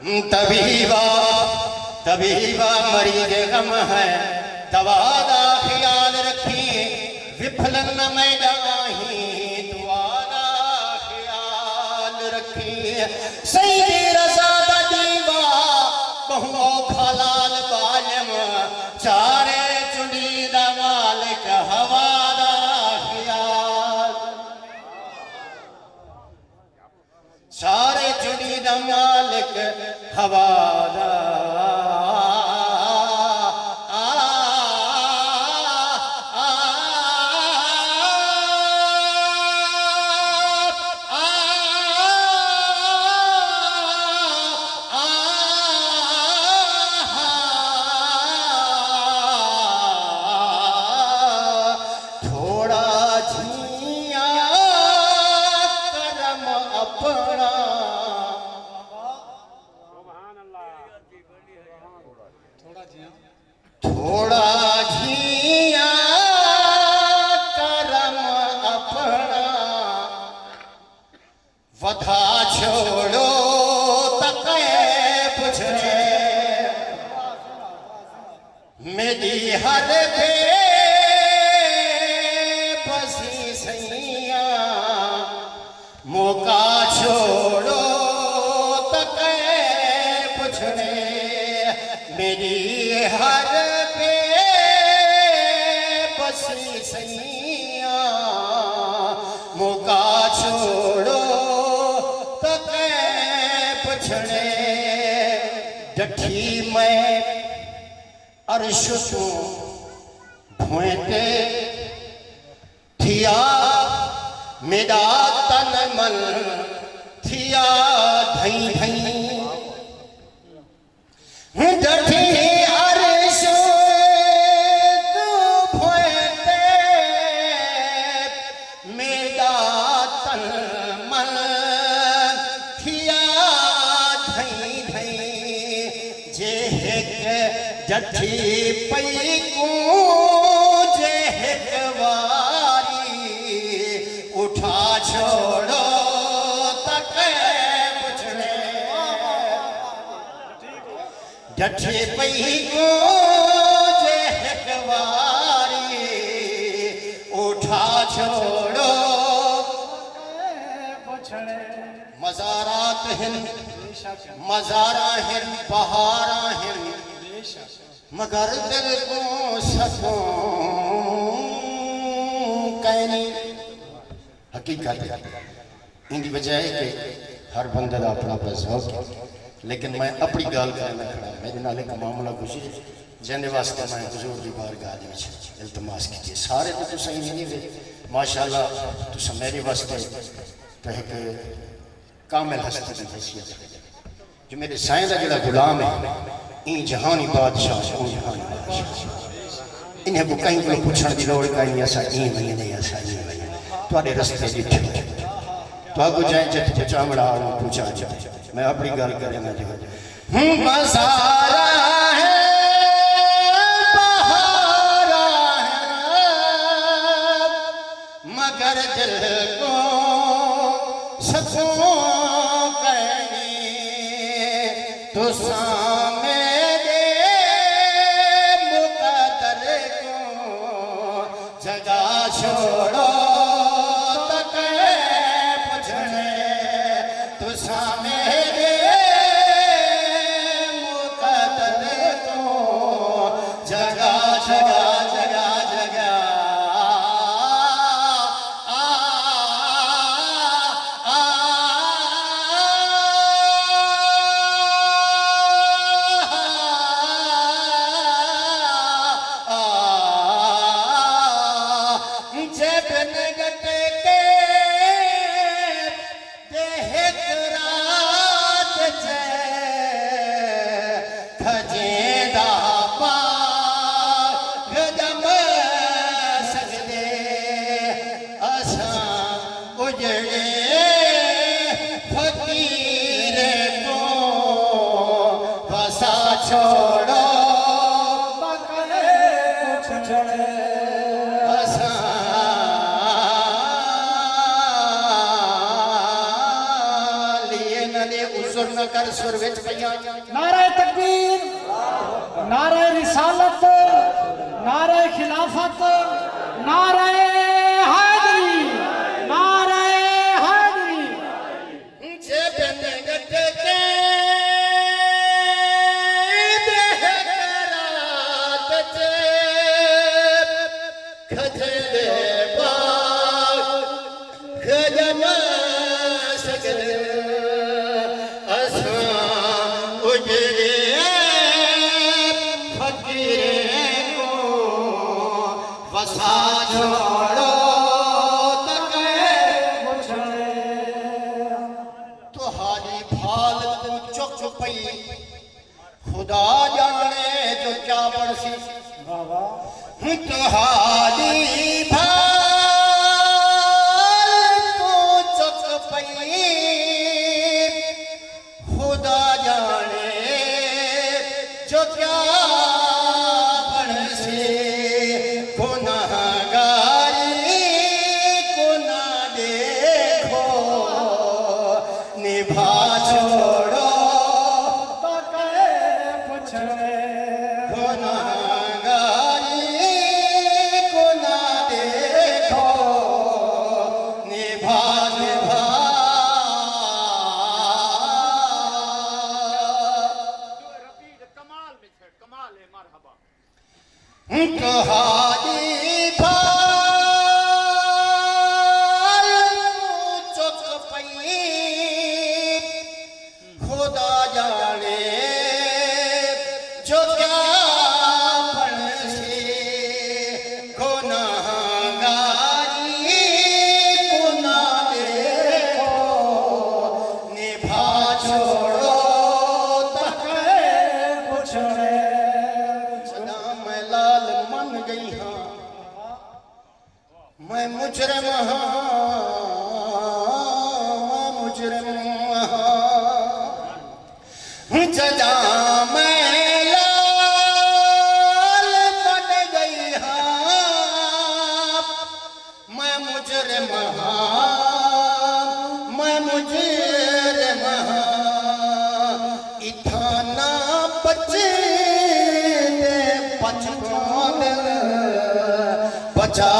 तबीबा तबीबा मरीज गम है, दवा दा ख्याल रखिए, विफलन न मैदाही, दुआ दा ख्याल रखिए। सही रजा दा दीवा बहु औखा लाल बालम, चारे चुनी दा मालिक हवा दा ख्याल, सारे चुनी दा मालिक हवा दा थोड़ा झिया करम अपना, वधा छोड़ो तक पुछने, मेरी हर बे बसी सैया, मौका छोड़ो तक पुछने, मेरी हर सैया, मौका छोड़ो तो पछड़े, डठी मैं अर्श तू भोंते थिया, मेरा तन मन थिया धई धई, डठी जठी पई कूजे वारी, उठा छोड़ो तक पुछड़े, जठी पई कूजे वारी, उठा छोड़ो पुछड़े। मज़ारात हिन मज़ारा हिन बहारा हिन, मगर दिल को सकूं कहनी। हकीकत इनकी वजह है कि हर बंदे का अपना अपना ज़ौक़ है, लेकिन मैं अपनी गाल करना खड़ा, मेरे नाल एक मामला कुछ जिंदे वास्ते मैं हुजूर की बारगाह दे विच इल्तमास कीती। सारे तो तुस नहीं वे माशाअल्लाह, तुस मेरे वास्ते तो एक कामिल हस्ती की हैसियत, जो मेरे साईं का जिहड़ा गुलाम है, इन जहानी बादशाह जहानी बादशाह, इन्हें को कहीं को पूछने की लोड़ कहीं, असा ई वही नहीं, असा ई वही तुहाडे रस्ते जिठे तुहागो जाए जट बचावड़ा पूछा जाए। मैं अपनी गल करना जो बसारा है बहारा है, मगर दिल को सकूं कहनी, तो सामे जगा छोड़ो तक पुछने, तुसा मेरे मुकद्दर को जगा जगा जगा जगा जब नगट ना कर सुर विच पईयां नारे तकबीर, नारे रिसालत, नारे खिलाफत, नारे हैदरी, नारे हैदरी। जे बिन गटे के बेहरात चे खजरे बाग खजमा सकले असां उजरे फकीरे को वसा छोड़ो तुहारी भाल तू चुक पई खुदा जाने जो क्या बरसी तुहारी भाल तू चुक पई खुदा जाने जो क्या बरसी गुनाहगारी को ना देखो निभा छोड़ो गुनाहगारी को ना देखो निभा निभा तुहारी भाल चुक पई खुदा जाने जो क्या बनसी गुनाहगारी को ना देखो निभा छोड़ो मैं लाल मन गई हाँ मैं मुजरिम हाँ मुजरिम हाँ जजा मैं लाल बन गई हाँ मैं मुजरिम हाँ मैं मुजरिम हाँ इथाना बचे बचा